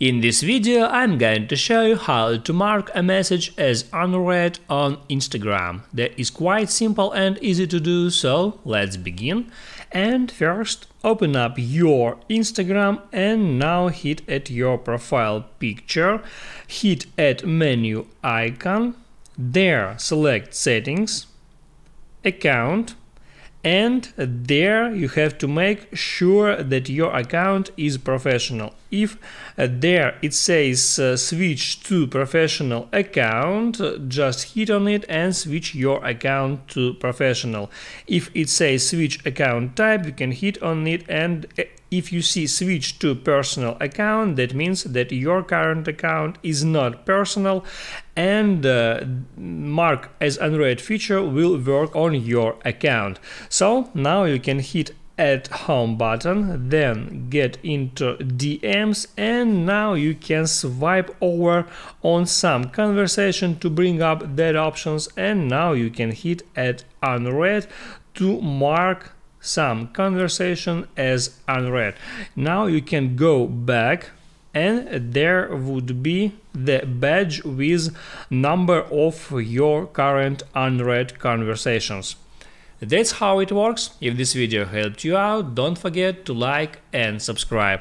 In this video I'm going to show you how to mark a message as unread on Instagram. That is quite simple and easy to do, so let's begin. And first open up your Instagram and now hit at your profile picture, hit at menu icon, there select settings, account, and there you have to make sure that your account is professional. If there it says switch to professional account, just hit on it and switch your account to professional. If it says switch account type, you can hit on it, and if you see switch to personal account, that means that your current account is not personal, and mark as unread feature will work on your account. So now you can hit at home button, then get into DMs, and now you can swipe over on some conversation to bring up that options, and now you can hit at unread to mark some conversation as unread. Now you can go back and there would be the badge with number of your current unread conversations. That's how it works. If this video helped you out, don't forget to like and subscribe.